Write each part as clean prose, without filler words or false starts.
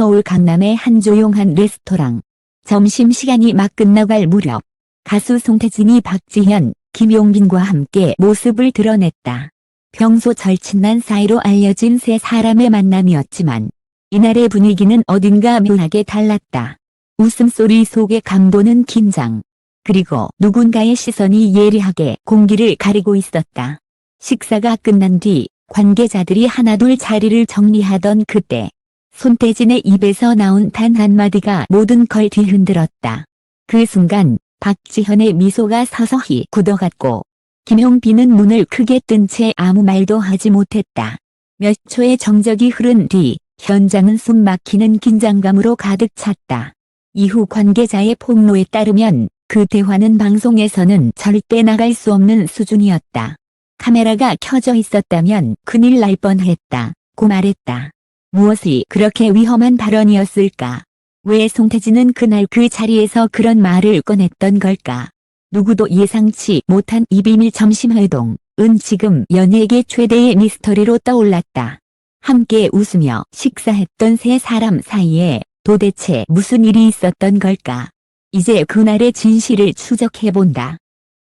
서울 강남의 한 조용한 레스토랑. 점심시간이 막 끝나갈 무렵 가수 송태진이 박지현, 김용빈과 함께 모습을 드러냈다. 평소 절친한 사이로 알려진 세 사람의 만남이었지만 이날의 분위기는 어딘가 묘하게 달랐다. 웃음소리 속에 감도는 긴장. 그리고 누군가의 시선이 예리하게 공기를 가리고 있었다. 식사가 끝난 뒤 관계자들이 하나둘 자리를 정리하던 그때 손태진의 입에서 나온 단 한마디가 모든 걸 뒤흔들었다. 그 순간 박지현의 미소가 서서히 굳어갔고 김용빈은 눈을 크게 뜬 채 아무 말도 하지 못했다. 몇 초의 정적이 흐른 뒤 현장은 숨 막히는 긴장감으로 가득 찼다. 이후 관계자의 폭로에 따르면 그 대화는 방송에서는 절대 나갈 수 없는 수준이었다. 카메라가 켜져 있었다면 큰일 날 뻔했다고 말했다. 무엇이 그렇게 위험한 발언이었을까? 왜 송태진은 그날 그 자리에서 그런 말을 꺼냈던 걸까? 누구도 예상치 못한 이 비밀 점심회동은 지금 연예계 최대의 미스터리로 떠올랐다. 함께 웃으며 식사했던 세 사람 사이에 도대체 무슨 일이 있었던 걸까? 이제 그날의 진실을 추적해본다.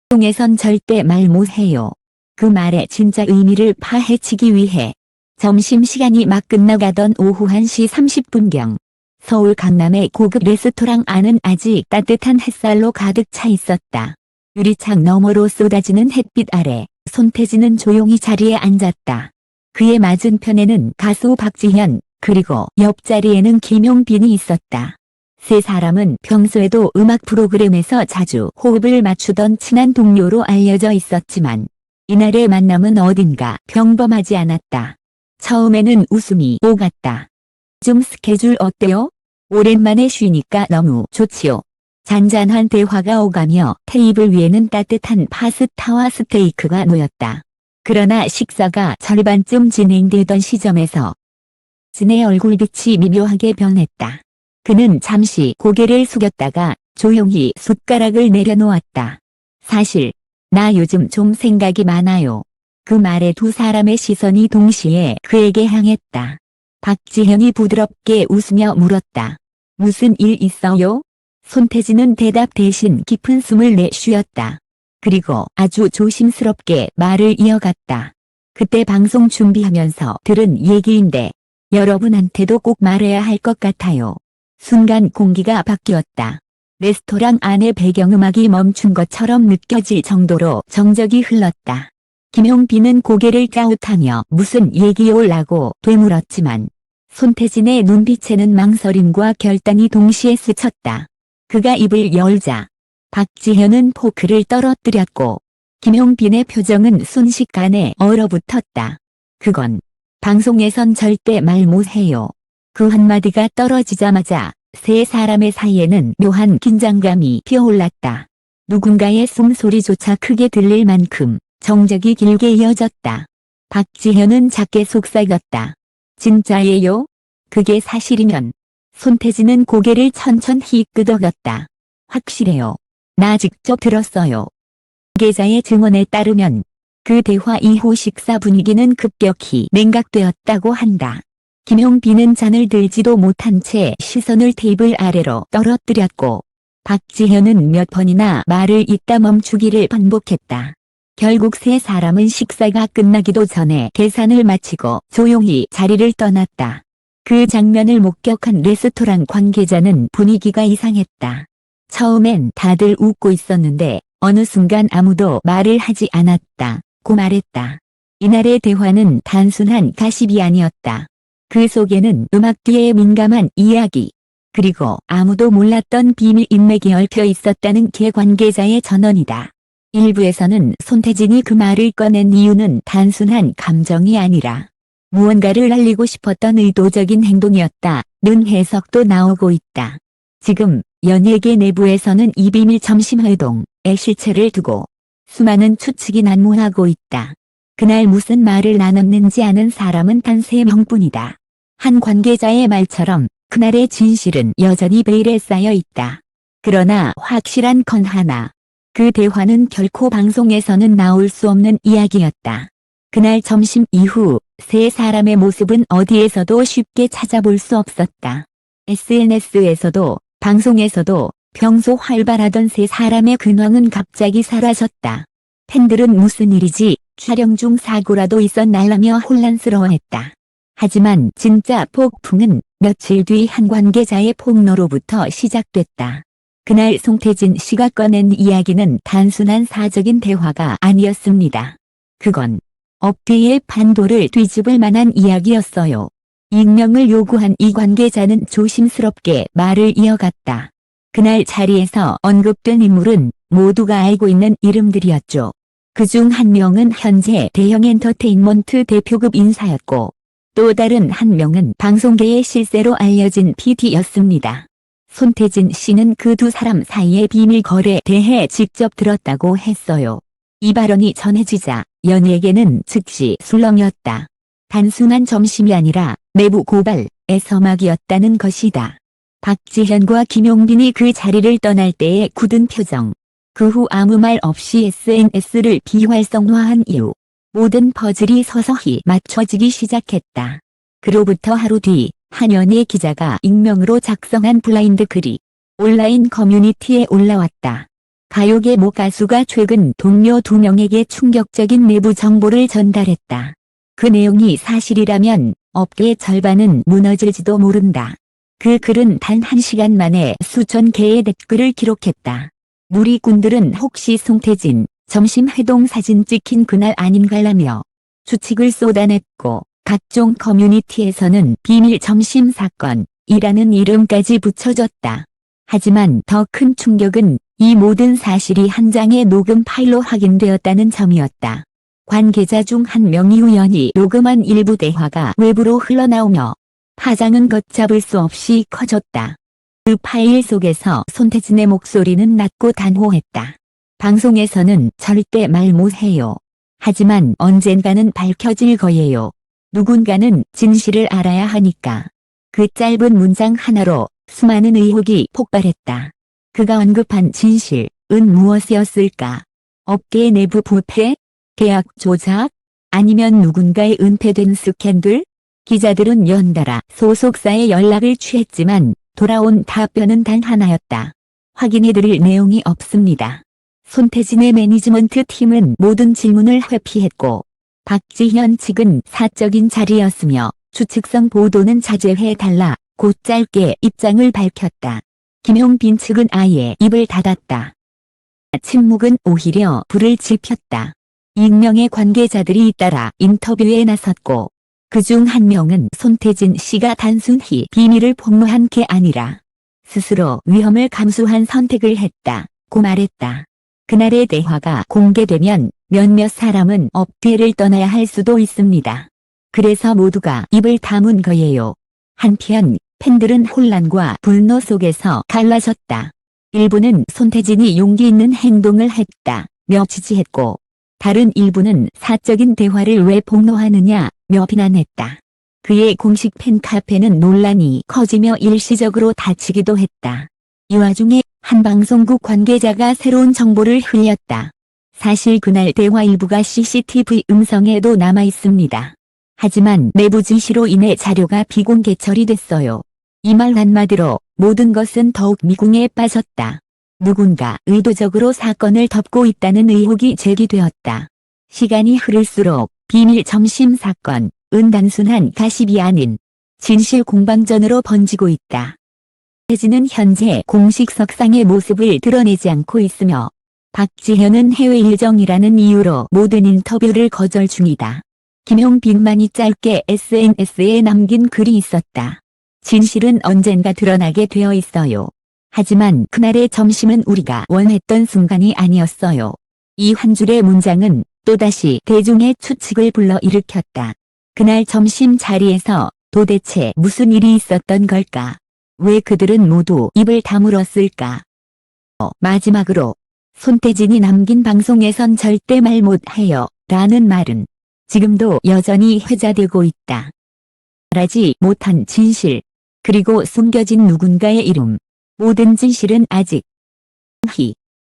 방송에선 절대 말 못해요. 그 말의 진짜 의미를 파헤치기 위해 점심시간이 막 끝나가던 오후 1시 30분경 서울 강남의 고급 레스토랑 안은 아직 따뜻한 햇살로 가득 차 있었다. 유리창 너머로 쏟아지는 햇빛 아래 손태진은 조용히 자리에 앉았다. 그의 맞은편에는 가수 박지현, 그리고 옆자리에는 김용빈이 있었다. 세 사람은 평소에도 음악 프로그램에서 자주 호흡을 맞추던 친한 동료로 알려져 있었지만 이날의 만남은 어딘가 평범하지 않았다. 처음에는 웃음이 오갔다. 좀 스케줄 어때요? 오랜만에 쉬니까 너무 좋지요. 잔잔한 대화가 오가며 테이블 위에는 따뜻한 파스타와 스테이크가 놓였다. 그러나 식사가 절반쯤 진행되던 시점에서 진의 얼굴빛이 미묘하게 변했다. 그는 잠시 고개를 숙였다가 조용히 숟가락을 내려놓았다. 사실 나 요즘 좀 생각이 많아요. 그 말에 두 사람의 시선이 동시에 그에게 향했다. 박지현이 부드럽게 웃으며 물었다. 무슨 일 있어요? 손태진은 대답 대신 깊은 숨을 내쉬었다. 그리고 아주 조심스럽게 말을 이어갔다. 그때 방송 준비하면서 들은 얘기인데 여러분한테도 꼭 말해야 할 것 같아요. 순간 공기가 바뀌었다. 레스토랑 안의 배경음악이 멈춘 것처럼 느껴질 정도로 정적이 흘렀다. 김용빈은 고개를 갸웃하며 무슨 얘기요라고 되물었지만 손태진의 눈빛에는 망설임과 결단이 동시에 스쳤다. 그가 입을 열자 박지현은 포크를 떨어뜨렸고 김용빈의 표정은 순식간에 얼어붙었다. 그건 방송에선 절대 말 못해요. 그 한마디가 떨어지자마자 세 사람의 사이에는 묘한 긴장감이 피어올랐다. 누군가의 숨소리조차 크게 들릴 만큼 정적이 길게 이어졌다. 박지현은 작게 속삭였다. 진짜예요? 그게 사실이면. 손태진은 고개를 천천히 끄덕였다. 확실해요. 나 직접 들었어요. 관계자의 증언에 따르면 그 대화 이후 식사 분위기는 급격히 냉각되었다고 한다. 김용빈은 잔을 들지도 못한 채 시선을 테이블 아래로 떨어뜨렸고 박지현은 몇 번이나 말을 잇다 멈추기를 반복했다. 결국 세 사람은 식사가 끝나기도 전에 계산을 마치고 조용히 자리를 떠났다. 그 장면을 목격한 레스토랑 관계자는 분위기가 이상했다. 처음엔 다들 웃고 있었는데 어느 순간 아무도 말을 하지 않았다고 말했다. 이날의 대화는 단순한 가십이 아니었다. 그 속에는 음악계의 민감한 이야기, 그리고 아무도 몰랐던 비밀 인맥이 얽혀 있었다는 게 관계자의 전언이다. 일부에서는 손태진이 그 말을 꺼낸 이유는 단순한 감정이 아니라 무언가를 알리고 싶었던 의도적인 행동이었다는 해석도 나오고 있다. 지금 연예계 내부에서는 이 비밀 점심회동의 실체를 두고 수많은 추측이 난무하고 있다. 그날 무슨 말을 나눴는지 아는 사람은 단 3명뿐이다. 한 관계자의 말처럼 그날의 진실은 여전히 베일에 쌓여 있다. 그러나 확실한 건 하나. 그 대화는 결코 방송에서는 나올 수 없는 이야기였다. 그날 점심 이후 세 사람의 모습은 어디에서도 쉽게 찾아볼 수 없었다. SNS에서도 방송에서도 평소 활발하던 세 사람의 근황은 갑자기 사라졌다. 팬들은 무슨 일이지, 촬영 중 사고라도 있었나라며 혼란스러워했다. 하지만 진짜 폭풍은 며칠 뒤 한 관계자의 폭로로부터 시작됐다. 그날 송태진 씨가 꺼낸 이야기는 단순한 사적인 대화가 아니었습니다. 그건 업계의 판도를 뒤집을 만한 이야기였어요. 익명을 요구한 이 관계자는 조심스럽게 말을 이어갔다. 그날 자리에서 언급된 인물은 모두가 알고 있는 이름들이었죠. 그중 한 명은 현재 대형 엔터테인먼트 대표급 인사였고 또 다른 한 명은 방송계의 실세로 알려진 PD였습니다. 손태진 씨는 그 두 사람 사이의 비밀 거래에 대해 직접 들었다고 했어요. 이 발언이 전해지자 연예계는 즉시 술렁였다. 단순한 점심이 아니라 내부 고발의 서막이었다는 것이다. 박지현과 김용빈이 그 자리를 떠날 때의 굳은 표정. 그 후 아무 말 없이 SNS를 비활성화한 이후 모든 퍼즐이 서서히 맞춰지기 시작했다. 그로부터 하루 뒤 한 연예 기자가 익명으로 작성한 블라인드 글이 온라인 커뮤니티에 올라왔다. 가요계 모 가수가 최근 동료 2명에게 충격적인 내부 정보를 전달했다. 그 내용이 사실이라면 업계의 절반은 무너질지도 모른다. 그 글은 단 1시간 만에 수천 개의 댓글을 기록했다. 무리꾼들은 혹시 송태진 점심 회동 사진 찍힌 그날 아닌가라며 추측을 쏟아냈고 각종 커뮤니티에서는 비밀 점심 사건이라는 이름까지 붙여줬다. 하지만 더 큰 충격은 이 모든 사실이 한 장의 녹음 파일로 확인되었다는 점이었다. 관계자 중 한 명이 우연히 녹음한 일부 대화가 외부로 흘러나오며 파장은 걷잡을 수 없이 커졌다. 그 파일 속에서 손태진의 목소리는 낮고 단호했다. 방송에서는 절대 말 못해요. 하지만 언젠가는 밝혀질 거예요. 누군가는 진실을 알아야 하니까. 그 짧은 문장 하나로 수많은 의혹이 폭발했다. 그가 언급한 진실은 무엇이었을까? 업계의 내부 부패? 계약 조작? 아니면 누군가의 은폐된 스캔들? 기자들은 연달아 소속사에 연락을 취했지만 돌아온 답변은 단 하나였다. 확인해드릴 내용이 없습니다. 손태진의 매니지먼트 팀은 모든 질문을 회피했고 박지현 측은 사적인 자리였으며 추측성 보도는 자제해달라 곧 짧게 입장을 밝혔다. 김용빈 측은 아예 입을 닫았다. 침묵은 오히려 불을 지폈다. 익명의 관계자들이 잇따라 인터뷰에 나섰고 그중 한 명은 손태진 씨가 단순히 비밀을 폭로한 게 아니라 스스로 위험을 감수한 선택을 했다고 말했다. 그날의 대화가 공개되면 몇몇 사람은 업계를 떠나야 할 수도 있습니다. 그래서 모두가 입을 다문 거예요. 한편 팬들은 혼란과 분노 속에서 갈라졌다. 일부는 손태진이 용기 있는 행동을 했다며 지지했고 다른 일부는 사적인 대화를 왜 폭로하느냐며 비난했다. 그의 공식 팬카페는 논란이 커지며 일시적으로 닫히기도 했다. 이 와중에 한 방송국 관계자가 새로운 정보를 흘렸다. 사실 그날 대화 일부가 CCTV 음성에도 남아 있습니다. 하지만 내부 지시로 인해 자료가 비공개 처리됐어요. 이 말 한마디로 모든 것은 더욱 미궁에 빠졌다. 누군가 의도적으로 사건을 덮고 있다는 의혹이 제기되었다. 시간이 흐를수록 비밀 점심 사건은 단순한 가십이 아닌 진실 공방전으로 번지고 있다. 태진은 현재 공식 석상의 모습을 드러내지 않고 있으며 박지현은 해외 일정이라는 이유로 모든 인터뷰를 거절 중이다. 김용빈만이 짧게 SNS에 남긴 글이 있었다. 진실은 언젠가 드러나게 되어 있어요. 하지만 그날의 점심은 우리가 원했던 순간이 아니었어요. 이 한 줄의 문장은 또다시 대중의 추측을 불러일으켰다. 그날 점심 자리에서 도대체 무슨 일이 있었던 걸까? 왜 그들은 모두 입을 다물었을까? 마지막으로 손태진이 남긴 방송에선 절대 말 못해요 라는 말은 지금도 여전히 회자되고 있다. 말하지 못한 진실, 그리고 숨겨진 누군가의 이름. 모든 진실은 아직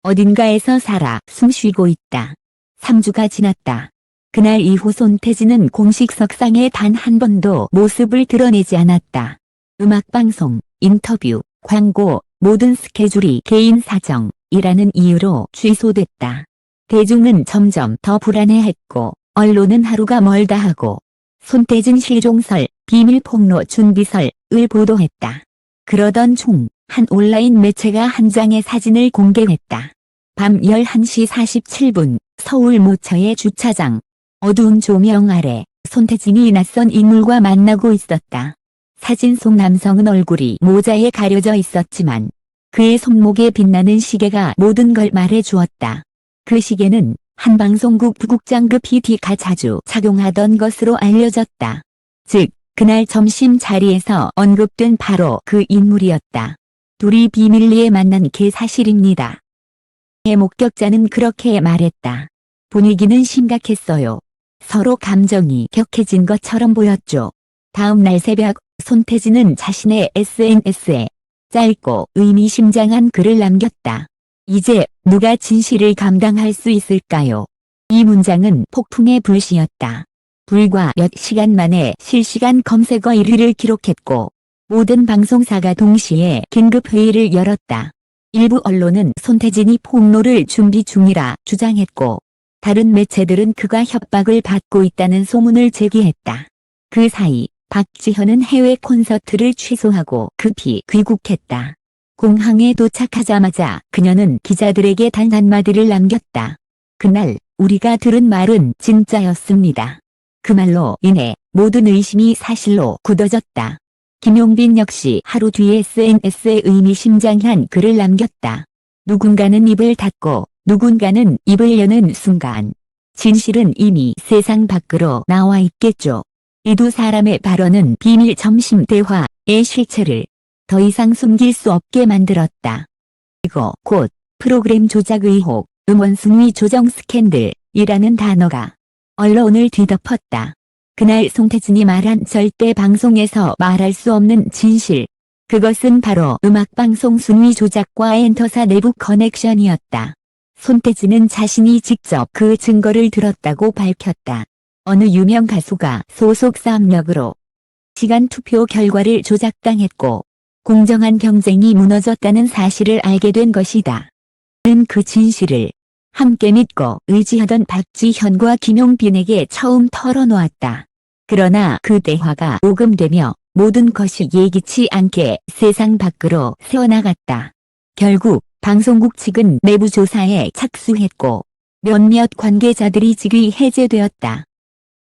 어딘가에서 살아 숨쉬고 있다. 3주가 지났다. 그날 이후 손태진은 공식 석상에 단 한 번도 모습을 드러내지 않았다. 음악방송 인터뷰, 광고, 모든 스케줄이 개인 사정이라는 이유로 취소됐다. 대중은 점점 더 불안해했고 언론은 하루가 멀다 하고 손태진 실종설, 비밀 폭로 준비설을 보도했다. 그러던 중 한 온라인 매체가 한 장의 사진을 공개했다. 밤 11시 47분 서울 모처의 주차장. 어두운 조명 아래 손태진이 낯선 인물과 만나고 있었다. 사진 속 남성은 얼굴이 모자에 가려져 있었지만 그의 손목에 빛나는 시계가 모든 걸 말해 주었다. 그 시계는 한 방송국 부국장급 PD가 자주 착용하던 것으로 알려졌다. 즉, 그날 점심 자리에서 언급된 바로 그 인물이었다. 둘이 비밀리에 만난 게 사실입니다. 목격자는 그렇게 말했다. 분위기는 심각했어요. 서로 감정이 격해진 것처럼 보였죠. 다음 날 새벽, 손태진은 자신의 SNS에 짧고 의미심장한 글을 남겼다. 이제 누가 진실을 감당할 수 있을까요? 이 문장은 폭풍의 불씨였다. 불과 몇 시간 만에 실시간 검색어 1위를 기록했고 모든 방송사가 동시에 긴급회의를 열었다. 일부 언론은 손태진이 폭로를 준비 중이라 주장했고 다른 매체들은 그가 협박을 받고 있다는 소문을 제기했다. 그 사이 박지현은 해외 콘서트를 취소하고 급히 귀국했다. 공항에 도착하자마자 그녀는 기자들에게 단 한마디를 남겼다. 그날 우리가 들은 말은 진짜였습니다. 그 말로 인해 모든 의심이 사실로 굳어졌다. 김용빈 역시 하루 뒤에 SNS에 의미심장한 글을 남겼다. 누군가는 입을 닫고 누군가는 입을 여는 순간 진실은 이미 세상 밖으로 나와 있겠죠. 이 두 사람의 발언은 비밀 점심 대화의 실체를 더 이상 숨길 수 없게 만들었다. 그리고 곧 프로그램 조작 의혹, 음원 순위 조정 스캔들이라는 단어가 언론을 뒤덮었다. 그날 손태진이 말한 절대 방송에서 말할 수 없는 진실. 그것은 바로 음악방송 순위 조작과 엔터사 내부 커넥션이었다. 손태진은 자신이 직접 그 증거를 들었다고 밝혔다. 어느 유명 가수가 소속사 압력으로 시간 투표 결과를 조작당했고 공정한 경쟁이 무너졌다는 사실을 알게 된 것이다. 그는 그 진실을 함께 믿고 의지하던 박지현과 김용빈에게 처음 털어놓았다. 그러나 그 대화가 오금되며 모든 것이 예기치 않게 세상 밖으로 새어나갔다. 결국 방송국 측은 내부 조사에 착수했고 몇몇 관계자들이 직위 해제되었다.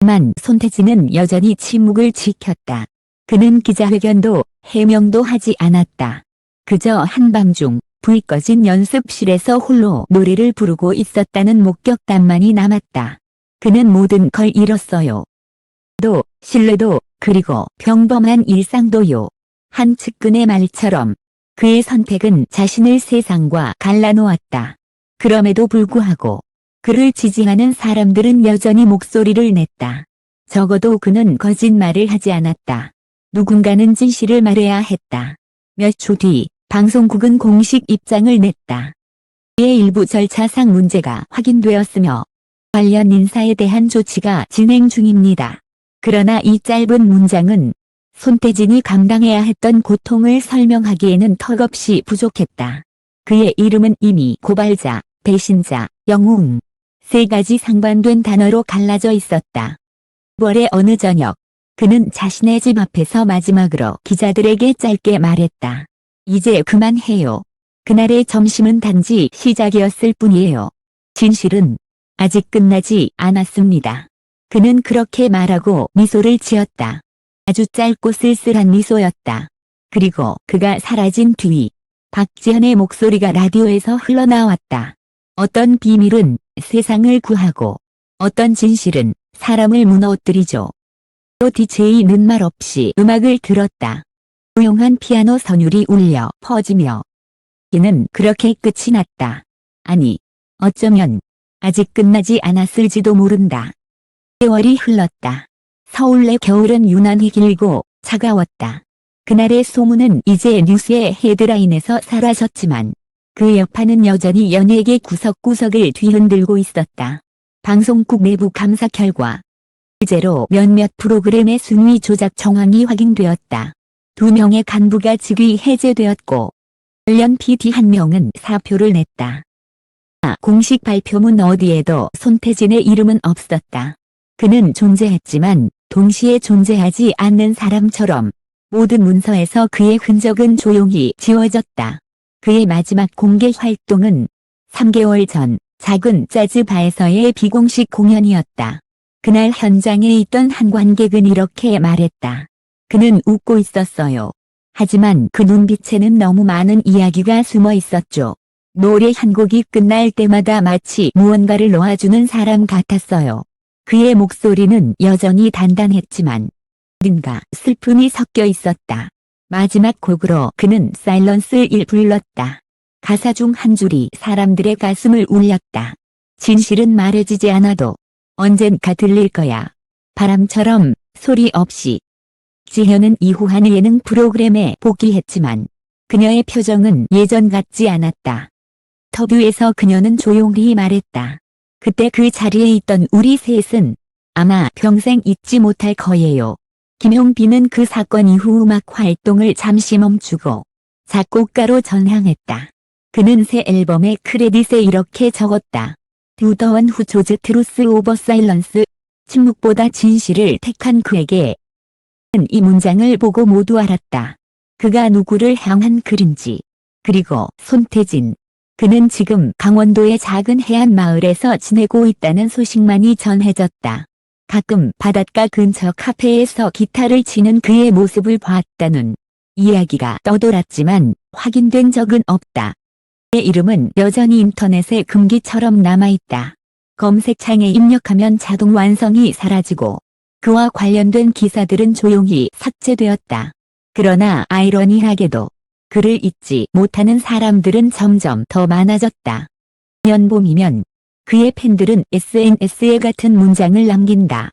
하지만 손태진은 여전히 침묵을 지켰다. 그는 기자회견도 해명도 하지 않았다. 그저 한밤중 불 꺼진 연습실에서 홀로 노래를 부르고 있었다는 목격담만이 남았다. 그는 모든 걸 잃었어요. 신뢰도, 그리고 평범한 일상도요. 한 측근의 말처럼 그의 선택은 자신을 세상과 갈라놓았다. 그럼에도 불구하고 그를 지지하는 사람들은 여전히 목소리를 냈다. 적어도 그는 거짓말을 하지 않았다. 누군가는 진실을 말해야 했다. 몇 초 뒤 방송국은 공식 입장을 냈다. 이에 일부 절차상 문제가 확인되었으며 관련 인사에 대한 조치가 진행 중입니다. 그러나 이 짧은 문장은 손태진이 감당해야 했던 고통을 설명하기에는 턱없이 부족했다. 그의 이름은 이미 고발자, 배신자, 영웅 세 가지 상반된 단어로 갈라져 있었다. 9월의 어느 저녁 그는 자신의 집 앞에서 마지막으로 기자들에게 짧게 말했다. 이제 그만해요. 그날의 점심은 단지 시작이었을 뿐이에요. 진실은 아직 끝나지 않았습니다. 그는 그렇게 말하고 미소를 지었다. 아주 짧고 쓸쓸한 미소였다. 그리고 그가 사라진 뒤 박지현의 목소리가 라디오에서 흘러나왔다. 어떤 비밀은 세상을 구하고 어떤 진실은 사람을 무너뜨리죠. 또 DJ는 말없이 음악을 들었다. 조용한 피아노 선율이 울려 퍼지며 이는 그렇게 끝이 났다. 아니, 어쩌면 아직 끝나지 않았을지도 모른다. 세월이 흘렀다. 서울의 겨울은 유난히 길고 차가웠다. 그날의 소문은 이제 뉴스의 헤드라인에서 사라졌지만 그 여파는 여전히 연예계 구석구석을 뒤흔들고 있었다. 방송국 내부 감사 결과 실제로 몇몇 프로그램의 순위 조작 정황이 확인되었다. 2명의 간부가 직위 해제되었고 관련 PD 1명은 사표를 냈다. 공식 발표문 어디에도 손태진의 이름은 없었다. 그는 존재했지만 동시에 존재하지 않는 사람처럼 모든 문서에서 그의 흔적은 조용히 지워졌다. 그의 마지막 공개 활동은 3개월 전 작은 재즈바에서의 비공식 공연이었다. 그날 현장에 있던 한 관객은 이렇게 말했다. 그는 웃고 있었어요. 하지만 그 눈빛에는 너무 많은 이야기가 숨어 있었죠. 노래 한 곡이 끝날 때마다 마치 무언가를 놓아주는 사람 같았어요. 그의 목소리는 여전히 단단했지만 어딘가 슬픔이 섞여 있었다. 마지막 곡으로 그는 사일런스를 불렀다. 가사 중 한 줄이 사람들의 가슴을 울렸다. 진실은 말해지지 않아도 언젠가 들릴 거야. 바람처럼 소리 없이. 지현은 이후 한 예능 프로그램에 복귀했지만 그녀의 표정은 예전 같지 않았다. 인터뷰에서 그녀는 조용히 말했다. 그때 그 자리에 있던 우리 셋은 아마 평생 잊지 못할 거예요. 김용빈은 그 사건 이후 음악 활동을 잠시 멈추고 작곡가로 전향했다. 그는 새 앨범의 크레딧에 이렇게 적었다. 두더원 후 조즈 트루스 오버 사일런스. 침묵보다 진실을 택한 그에게 이 문장을 보고 모두 알았다. 그가 누구를 향한 글인지. 그리고 손태진. 그는 지금 강원도의 작은 해안 마을에서 지내고 있다는 소식만이 전해졌다. 가끔 바닷가 근처 카페에서 기타를 치는 그의 모습을 봤다는 이야기가 떠돌았지만 확인된 적은 없다. 그의 이름은 여전히 인터넷에 금기처럼 남아있다. 검색창에 입력하면 자동 완성이 사라지고 그와 관련된 기사들은 조용히 삭제되었다. 그러나 아이러니하게도 그를 잊지 못하는 사람들은 점점 더 많아졌다. 연봄이면 그의 팬들은 SNS에 같은 문장을 남긴다.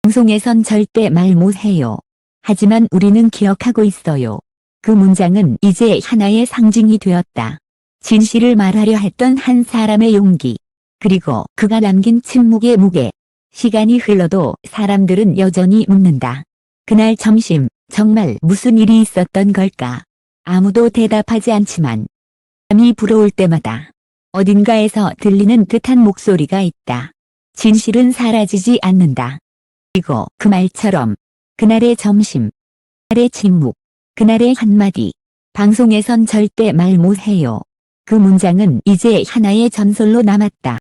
방송에선 절대 말 못해요. 하지만 우리는 기억하고 있어요. 그 문장은 이제 하나의 상징이 되었다. 진실을 말하려 했던 한 사람의 용기. 그리고 그가 남긴 침묵의 무게. 시간이 흘러도 사람들은 여전히 묻는다. 그날 점심, 정말 무슨 일이 있었던 걸까? 아무도 대답하지 않지만 밤이 불어올 때마다 어딘가에서 들리는 듯한 목소리가 있다. 진실은 사라지지 않는다. 그리고 그 말처럼 그날의 점심, 그날의 침묵, 그날의 한마디. 방송에선 절대 말 못해요. 그 문장은 이제 하나의 전설로 남았다.